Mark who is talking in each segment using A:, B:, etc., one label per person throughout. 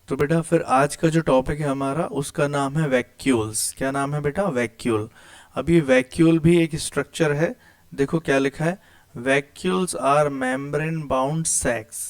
A: तो बेटा फिर आज का जो टॉपिक है हमारा उसका नाम है वैक्यूल्स। क्या नाम है बेटा? वैक्यूल। अब ये वैक्यूल भी एक स्ट्रक्चर है। देखो क्या लिखा है, वैक्यूल्स आर मेम्ब्रेन बाउंड सैक्स।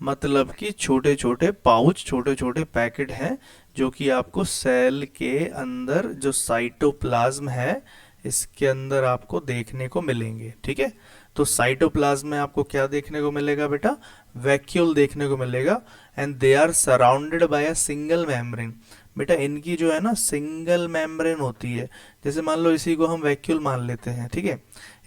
A: मतलब कि छोटे छोटे पाउच, छोटे छोटे पैकेट हैं जो कि आपको सेल के अंदर जो साइटोप्लाज्म है इसके अंदर आपको देखने को मिलेंगे। ठीक है, तो साइटोप्लाज्म में आपको क्या देखने को मिलेगा बेटा? वैक्यूल देखने को मिलेगा। And they are surrounded by a single membrane. बेटा इनकी जो है ना सिंगल मेम्ब्रेन होती है। जैसे मान लो इसी को हम वैक्यूल मान लेते हैं, ठीक है,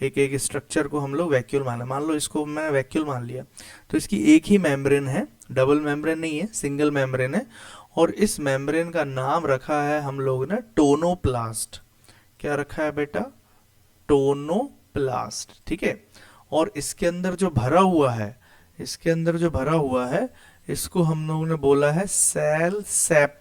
A: एक एक स्ट्रक्चर को हम लोग वैक्यूल मान लो इसको मैं वैक्यूल मान लिया। तो इसकी एक ही मेम्ब्रेन है, डबल मेम्ब्रेन नहीं है, सिंगल मेम्ब्रेन है। और इस मेम्ब्रेन का नाम रखा है हम लोग ने टोनोप्लास्ट। क्या रखा है बेटा? टोनोप्लास्ट। ठीक है, और इसके अंदर जो भरा हुआ है, इसके अंदर जो भरा हुआ है इसको हम लोगों ने बोला है सेल सेप।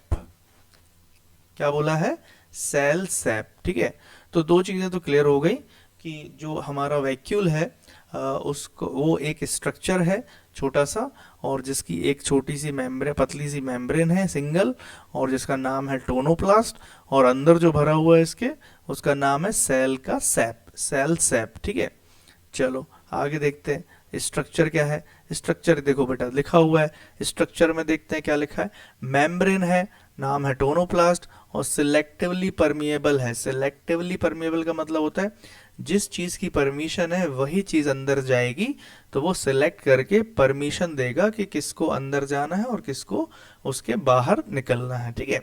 A: क्या बोला है? सेल सेप। ठीक है, तो दो चीजें तो क्लियर हो गई कि जो हमारा वैक्यूल है उसको वो एक स्ट्रक्चर है छोटा सा, और जिसकी एक छोटी सी मेम्ब्रेन, पतली सी मेम्ब्रेन है सिंगल, और जिसका नाम है टोनोप्लास्ट। और अंदर जो भरा हुआ है इसके उसका नाम है सेल का सेप, सेल सेप। ठीक है, चलो आगे देखते हैं स्ट्रक्चर क्या है। स्ट्रक्चर देखो बेटा लिखा हुआ है, स्ट्रक्चर में देखते हैं क्या लिखा है। मेम्ब्रेन है, नाम है टोनोप्लास्ट, और सिलेक्टिवली परमिएबल है। सिलेक्टिवली परमिएबल का मतलब होता है जिस चीज की परमिशन है वही चीज अंदर जाएगी, तो वो सिलेक्ट करके परमिशन देगा कि किसको अंदर जाना है और किसको उसके बाहर निकलना है। ठीक है,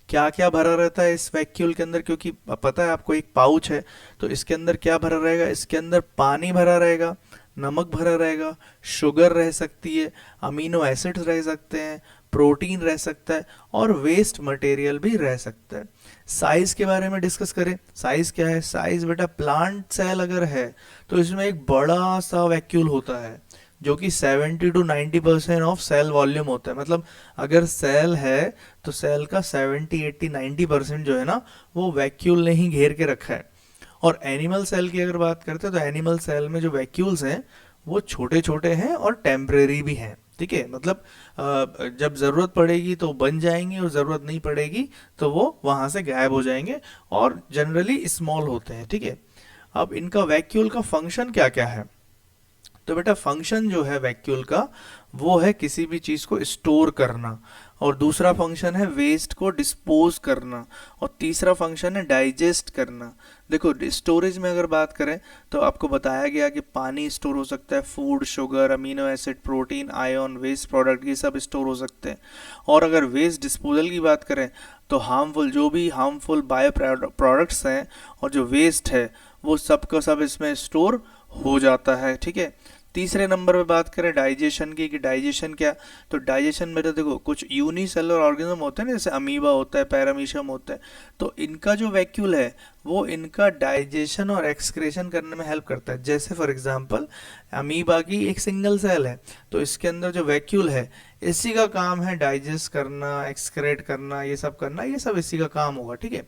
A: क्या क्या भरा रहता है इस वैक्यूल के अंदर? क्योंकि पता है आपको एक पाउच है, तो इसके अंदर क्या भरा रहेगा? इसके अंदर पानी भरा रहेगा, नमक भरा रहेगा, शुगर रह सकती है, अमीनो एसिड्स रह सकते हैं, प्रोटीन रह सकता है, और वेस्ट मटेरियल भी रह सकता है। साइज के बारे में डिस्कस करें। साइज क्या है? साइज बेटा प्लांट सेल अगर है तो इसमें एक बड़ा सा वैक्यूल होता है जो कि 70 to 90% ऑफ सेल वॉल्यूम होता है। मतलब अगर सेल है तो सेल का 70 80 90% जो है ना वो वैक्यूल ने ही घेर के रखा है। और एनिमल सेल की अगर बात करते हैं तो एनिमल सेल में जो वैक्यूल्स हैं वो छोटे छोटे हैं और टेम्परेरी भी हैं। ठीक है, मतलब जब ज़रूरत पड़ेगी तो बन जाएंगे और ज़रूरत नहीं पड़ेगी तो वो वहाँ से गायब हो जाएंगे, और जनरली स्मॉल होते हैं। ठीक है, अब इनका वैक्यूल का फंक्शन क्या क्या है? तो बेटा फंक्शन जो है वैक्यूल का वो है किसी भी चीज को स्टोर करना, और दूसरा फंक्शन है वेस्ट को डिस्पोज करना, और तीसरा फंक्शन है डाइजेस्ट करना। देखो स्टोरेज में अगर बात करें तो आपको बताया गया कि पानी स्टोर हो सकता है, food, sugar, amino acid, protein, ion, waste product, ये सब स्टोर हो सकते हैं। और अगर वेस्ट डिस्पोजल की बात करें तो हार्मफुल, जो भी हार्मफुल बायो प्रोडक्ट्स हैं और जो वेस्ट है वो सब का सब इसमें स्टोर हो जाता है। ठीक है, तीसरे नंबर पे बात करें डाइजेशन की, कि डाइजेशन क्या? तो डाइजेशन में तो देखो कुछ यूनिसेलुलर ऑर्गेनिज्म होते हैं ना, जैसे अमीबा होता है, पैरामीशियम होता है, तो इनका जो वैक्यूल है वो इनका डाइजेशन और एक्सक्रेशन करने में हेल्प करता है। जैसे फॉर एग्जांपल अमीबा की एक सिंगल सेल है तो इसके अंदर जो वैक्यूल है इसी का काम है डाइजेस्ट करना, एक्सक्रेट करना, ये सब करना, ये सब इसी का काम होगा। ठीक है,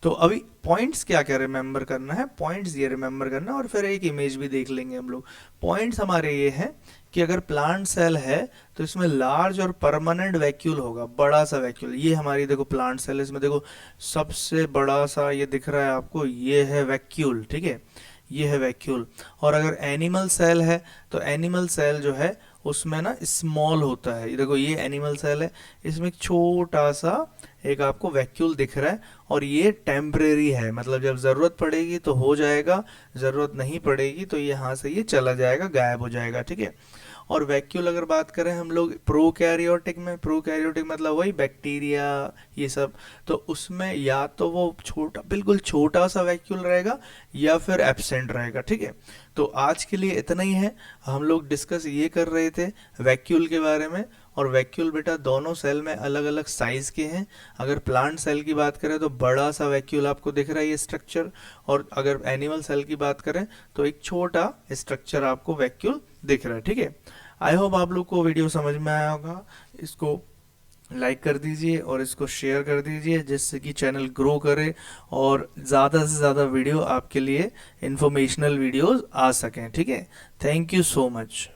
A: तो अभी पॉइंट्स क्या क्या रिमेंबर करना है? पॉइंट्स ये रिमेंबर करना है, और फिर एक इमेज भी देख लेंगे हम लोग। पॉइंट्स हमारे ये हैं कि अगर प्लांट सेल है तो इसमें लार्ज और परमानेंट वैक्यूल होगा, बड़ा सा वैक्यूल। ये हमारी देखो प्लांट सेल है, इसमें देखो सबसे बड़ा सा ये दिख रहा है आपको, ये है वैक्यूल। ठीक है, ये है वैक्यूल। और अगर एनिमल सेल है तो एनिमल सेल जो है उसमें ना स्मॉल होता है। ये देखो ये एनिमल सेल है, इसमें एक छोटा सा एक आपको वैक्यूल दिख रहा है, और ये टेम्परेरी है, मतलब जब ज़रूरत पड़ेगी तो हो जाएगा, ज़रूरत नहीं पड़ेगी तो यहाँ से ये चला जाएगा, गायब हो जाएगा। ठीक है, और वैक्यूल अगर बात करें हम लोग प्रोकैरियोटिक में, प्रोकैरियोटिक मतलब वही बैक्टीरिया ये सब, तो उसमें या तो वो छोटा, बिल्कुल छोटा सा वैक्यूल रहेगा या फिर एब्सेंट रहेगा। ठीक है, तो आज के लिए इतना ही है। हम लोग डिस्कस ये कर रहे थे वैक्यूल के बारे में। और वैक्यूल बेटा दोनों सेल में अलग अलग साइज के हैं। अगर प्लांट सेल की बात करें तो बड़ा सा वैक्यूल आपको दिख रहा है ये स्ट्रक्चर, और अगर एनिमल सेल की बात करें तो एक छोटा स्ट्रक्चर आपको वैक्यूल दिख रहा है। ठीक है, आई होप आप लोग को वीडियो समझ में आया होगा। इसको लाइक कर दीजिए और इसको शेयर कर दीजिए जिससे कि चैनल ग्रो करे और ज़्यादा से ज़्यादा वीडियो आपके लिए इंफॉर्मेशनल वीडियोस आ सकें। ठीक है, थैंक यू सो मच।